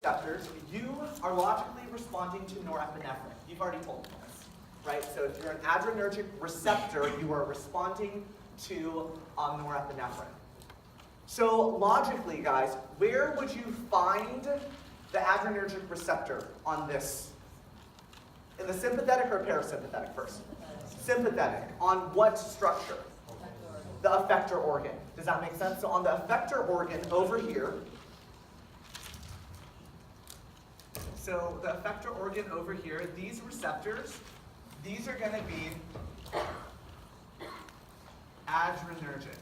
receptors, you are logically responding to norepinephrine. You've already told me this, right? So if you're an adrenergic receptor, you are responding to norepinephrine. So logically, guys, where would you find the adrenergic receptor on this? In the sympathetic or parasympathetic first? Sympathetic. On what structure? The effector organ. Does that make sense? So on the effector organ over here, so the effector organ over here, these receptors, these are going to be adrenergic.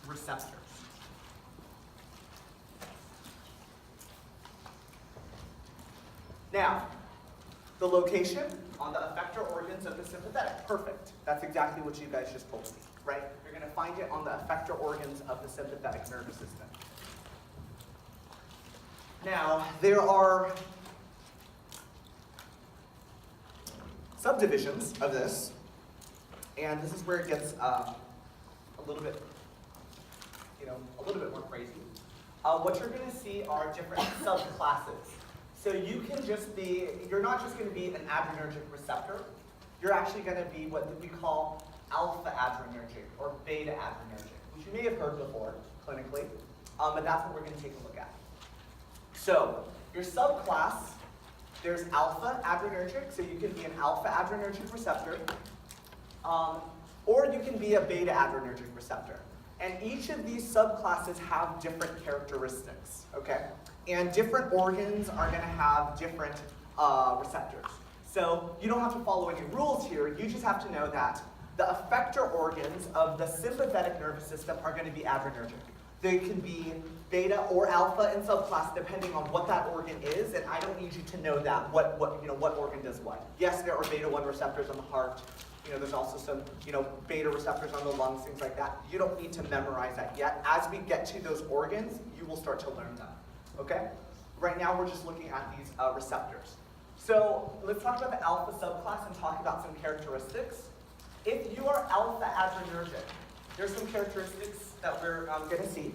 Receptors. Now, the location on the effector organs of the sympathetic. Perfect. That's exactly what you guys just told me, right? You're going to find it on the effector organs of the sympathetic nervous system. Now, there are subdivisions of this, and this is where it gets a little bit more crazy. What you're going to see are different subclasses. So you can just be, you're not just going to be an adrenergic receptor, you're actually going to be what we call alpha adrenergic or beta adrenergic, which you may have heard before clinically, but that's what we're going to take a look at. So your subclass, there's alpha adrenergic, so you can be an alpha adrenergic receptor, or you can be a beta adrenergic receptor. And each of these subclasses have different characteristics, okay? And different organs are going to have different receptors. So you don't have to follow any rules here. You just have to know that the effector organs of the sympathetic nervous system are going to be adrenergic. They can be beta or alpha in subclass depending on what that organ is, and I don't need you to know that, what organ does what. Yes, there are beta-1 receptors on the heart. There's also some, beta receptors on the lungs, things like that. You don't need to memorize that yet. As we get to those organs, you will start to learn them, okay? Right now, we're just looking at these receptors. So let's talk about the alpha subclass and talk about some characteristics. If you are alpha adrenergic, there's some characteristics that we're going to see.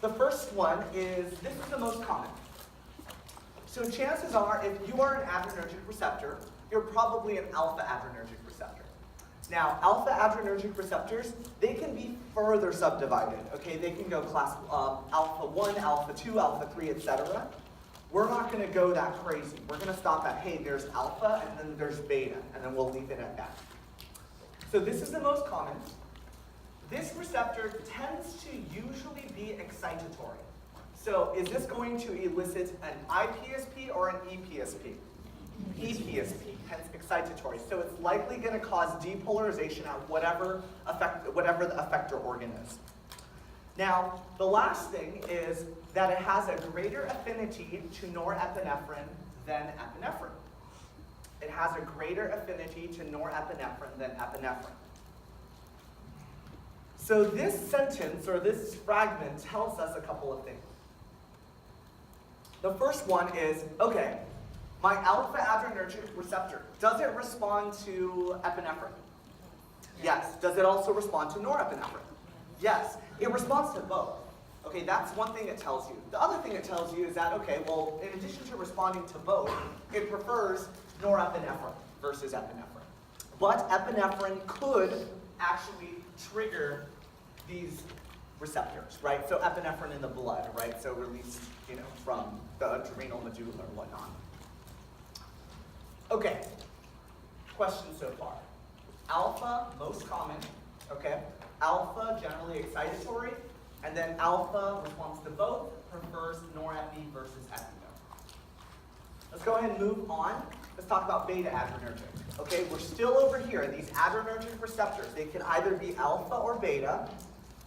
The first one is, this is the most common. So chances are, if you are an adrenergic receptor, you're probably an alpha adrenergic receptor. Now, alpha adrenergic receptors, they can be further subdivided, okay? They can go class alpha 1, alpha 2, alpha 3, etc. We're not going to go that crazy. We're going to stop at, hey, there's alpha, and then there's beta, and then we'll leave it at that. So this is the most common. This receptor tends to usually be excitatory. So is this going to elicit an IPSP or an EPSP? EPSP, hence excitatory. So it's likely going to cause depolarization at whatever the effector organ is. Now, the last thing is that it has a greater affinity to norepinephrine than epinephrine. It has a greater affinity to norepinephrine than epinephrine. So this sentence, or this fragment, tells us a couple of things. The first one is, okay, my alpha adrenergic receptor, does it respond to epinephrine? Yes. Does it also respond to norepinephrine? Yes. It responds to both. Okay, that's one thing it tells you. The other thing it tells you is that, okay, well, in addition to responding to both, it prefers norepinephrine versus epinephrine. But epinephrine could actually trigger these receptors, right? So epinephrine in the blood, right? So released, from the adrenal medulla or whatnot. Okay, questions so far. Alpha, most common, okay? Alpha, generally excitatory, and then alpha responds to both, prefers norepi versus epi. Let's go ahead and move on. Let's talk about beta adrenergic. Okay, we're still over here. These adrenergic receptors, they can either be alpha or beta.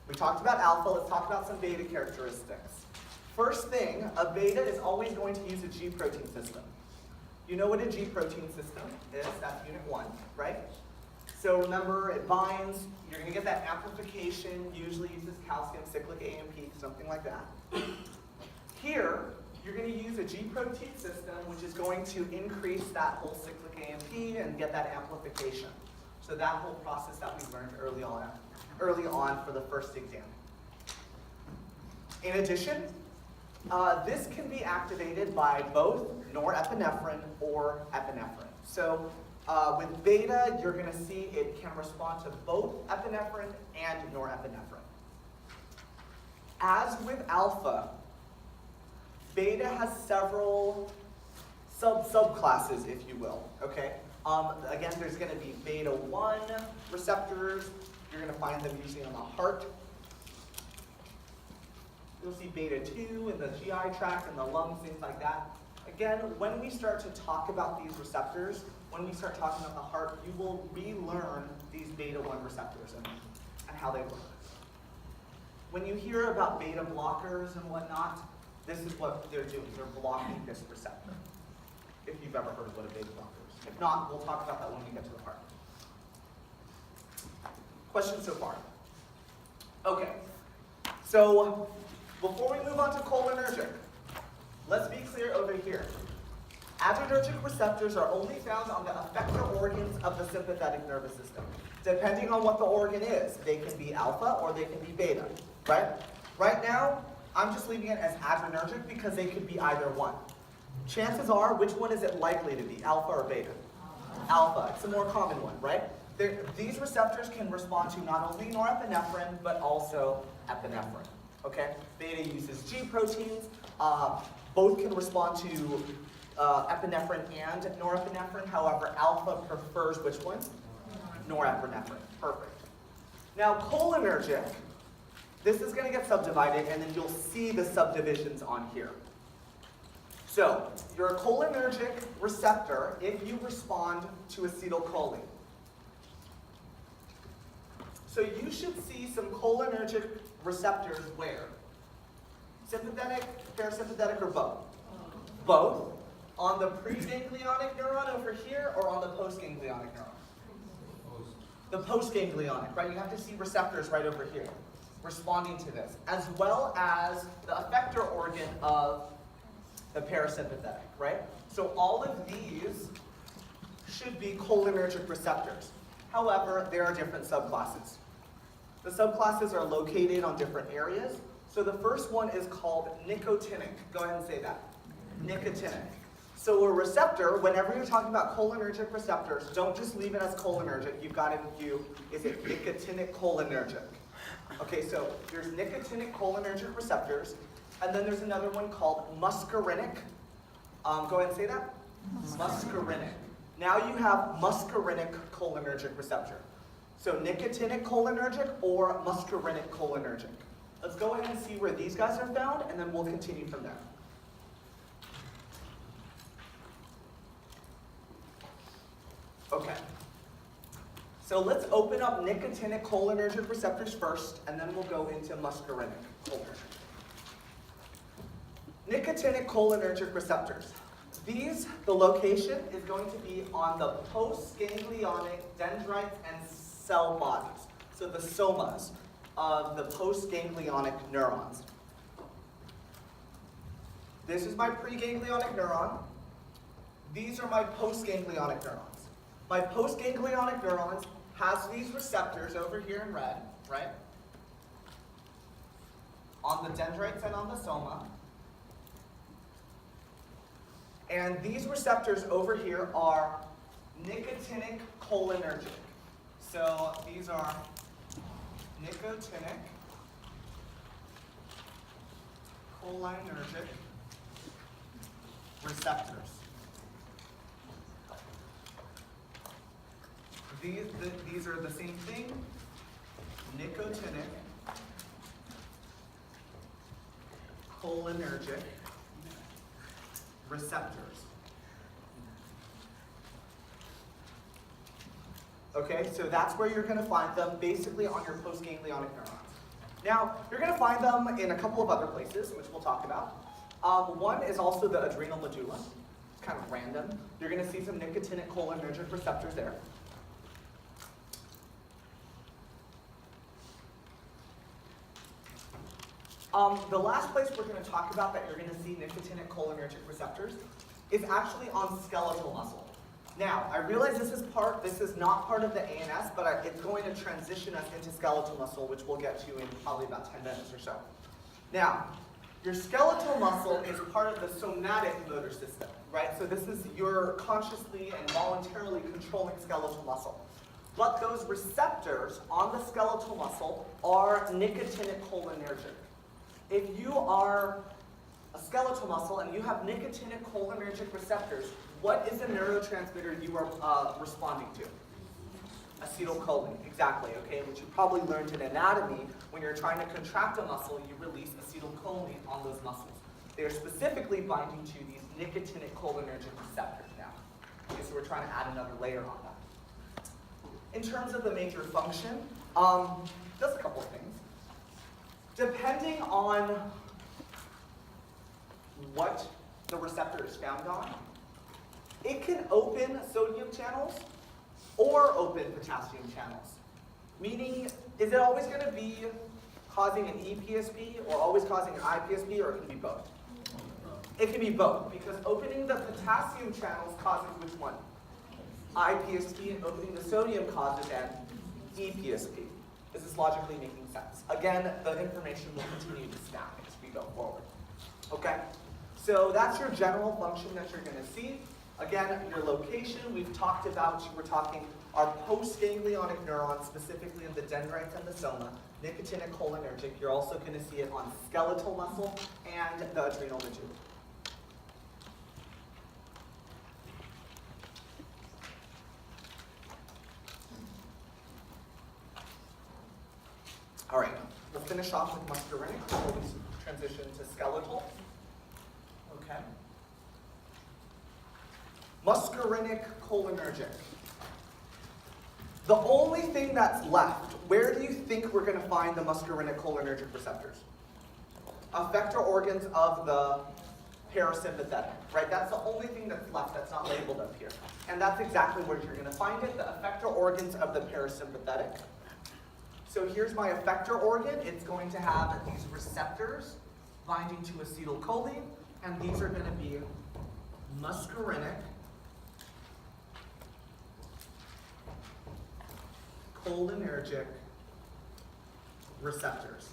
We talked about alpha, let's talk about some beta characteristics. First thing, a beta is always going to use a G protein system. You know what a G protein system is, that's unit 1, right? So remember, it binds, you're going to get that amplification, usually uses calcium, cyclic AMP, something like that. Here, you're going to use a G protein system, which is going to increase that whole cyclic AMP and get that amplification. So that whole process that we learned early on for the first exam. In addition, this can be activated by both norepinephrine or epinephrine. So with beta, you're going to see it can respond to both epinephrine and norepinephrine. As with alpha, beta has several subclasses, if you will, okay? Again, there's going to be beta 1 receptors. You're going to find them usually on the heart. You'll see beta 2 in the GI tract and the lungs, things like that. Again, when we start to talk about these receptors, when we start talking about the heart, you will relearn these beta 1 receptors and how they work. When you hear about beta blockers and whatnot, this is what they're doing. They're blocking this receptor, if you've ever heard of what a beta blocker is. If not, we'll talk about that when we get to the heart. Questions so far? Okay, so before we move on to cholinergic, let's be clear over here. Adrenergic receptors are only found on the effector organs of the sympathetic nervous system. Depending on what the organ is, they can be alpha or they can be beta, right? Right now, I'm just leaving it as adrenergic because they could be either one. Chances are, which one is it likely to be, alpha or beta? Alpha. It's a more common one, right? These receptors can respond to not only norepinephrine, but also epinephrine, okay? Beta uses G proteins. Both can respond to epinephrine and norepinephrine. However, alpha prefers which one? Norepinephrine. Perfect. Now, cholinergic, this is going to get subdivided, and then you'll see the subdivisions on here. So, you're a cholinergic receptor if you respond to acetylcholine. So you should see some cholinergic receptors where? Sympathetic, parasympathetic, or both? Both. On the preganglionic neuron over here, or on the postganglionic neuron? The postganglionic, right? You have to see receptors right over here responding to this, as well as the effector organ of the parasympathetic, right? So all of these should be cholinergic receptors. However, there are different subclasses. The subclasses are located on different areas. So the first one is called nicotinic. Go ahead and say that. Nicotinic. So a receptor, whenever you're talking about cholinergic receptors, don't just leave it as cholinergic. You've got to view, is it nicotinic cholinergic? Okay, so there's nicotinic cholinergic receptors, and then there's another one called muscarinic. Go ahead and say that. Muscarinic. Now you have muscarinic cholinergic receptor. So nicotinic cholinergic or muscarinic cholinergic. Let's go ahead and see where these guys are found, and then we'll continue from there. Okay. So let's open up nicotinic cholinergic receptors first, and then we'll go into muscarinic cholinergic. Nicotinic cholinergic receptors. These, the location is going to be on the postganglionic dendrites and cell bodies. So the somas of the postganglionic neurons. This is my preganglionic neuron. These are my postganglionic neurons. My postganglionic neurons has these receptors over here in red, right? On the dendrites and on the soma. And these receptors over here are nicotinic cholinergic. So these are nicotinic cholinergic receptors. These are the same thing, nicotinic cholinergic receptors. Okay, so that's where you're going to find them, basically on your postganglionic neurons. Now, you're going to find them in a couple of other places, which we'll talk about. One is also the adrenal medulla. It's kind of random. You're going to see some nicotinic cholinergic receptors there. The last place we're going to talk about that you're going to see nicotinic cholinergic receptors is actually on skeletal muscle. Now, I realize this is not part of the ANS, but it's going to transition us into skeletal muscle, which we'll get to in probably about 10 minutes or so. Now, your skeletal muscle is part of the somatic motor system, right? So this is your consciously and voluntarily controlling skeletal muscle. But those receptors on the skeletal muscle are nicotinic cholinergic. If you are a skeletal muscle and you have nicotinic cholinergic receptors, what is the neurotransmitter you are responding to? Acetylcholine, exactly, okay? Which you probably learned in anatomy. When you're trying to contract a muscle, you release acetylcholine on those muscles. They are specifically binding to these nicotinic cholinergic receptors now. Okay, so we're trying to add another layer on that. In terms of the major function, just a couple of things. Depending on what the receptor is found on, it can open sodium channels or open potassium channels. Meaning, is it always going to be causing an EPSP or always causing an IPSP, or it can be both? It can be both, because opening the potassium channels causes which one? IPSP, and opening the sodium causes an EPSP. Is this logically making sense? Again, the information will continue to stack as we go forward. Okay? So that's your general function that you're going to see. Again, your location, we're talking our postganglionic neurons, specifically in the dendrites and the soma, nicotinic cholinergic. You're also going to see it on skeletal muscle and the adrenal medulla. All right, we'll finish off with muscarinic before we transition to skeletal. Okay. Muscarinic cholinergic. The only thing that's left, where do you think we're going to find the muscarinic cholinergic receptors? Effector organs of the parasympathetic, right? That's the only thing that's left that's not labeled up here. And that's exactly where you're going to find it, the effector organs of the parasympathetic. So here's my effector organ. It's going to have these receptors binding to acetylcholine, and these are going to be muscarinic cholinergic receptors.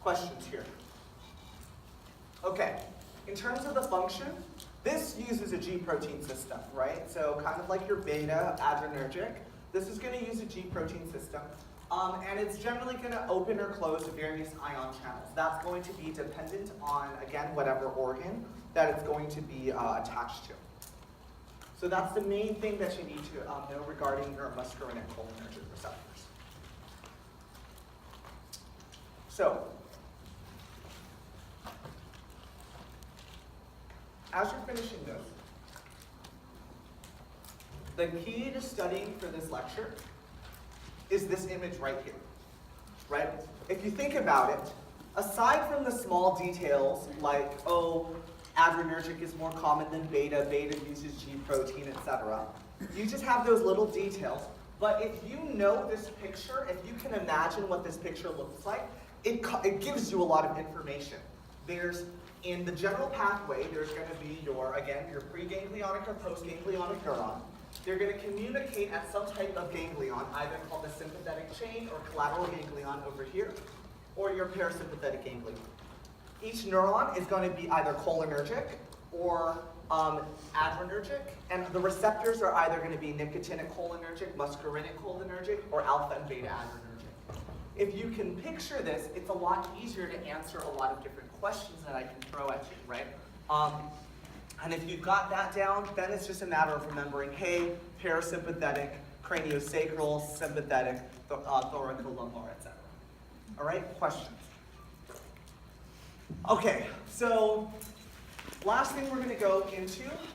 Questions here? Okay, in terms of the function, this uses a G protein system, right? So kind of like your beta adrenergic, this is going to use a G protein system. And it's generally going to open or close various ion channels. That's going to be dependent on, again, whatever organ that it's going to be attached to. So that's the main thing that you need to know regarding your muscarinic cholinergic receptors. So, as you're finishing this, the key to studying for this lecture is this image right here, right? If you think about it, aside from the small details like, oh, adrenergic is more common than beta, beta uses G protein, etc., you just have those little details. But if you know this picture, if you can imagine what this picture looks like, it gives you a lot of information. In the general pathway, there's going to be your preganglionic or postganglionic neuron. They're going to communicate at some type of ganglion, either called the sympathetic chain or collateral ganglion over here, or your parasympathetic ganglion. Each neuron is going to be either cholinergic or adrenergic, and the receptors are either going to be nicotinic cholinergic, muscarinic cholinergic, or alpha and beta adrenergic. If you can picture this, it's a lot easier to answer a lot of different questions that I can throw at you, right? And if you've got that down, then it's just a matter of remembering, hey, parasympathetic, craniosacral, sympathetic, thoracolumbar, etc. All right, questions? Okay, so last thing we're going to go into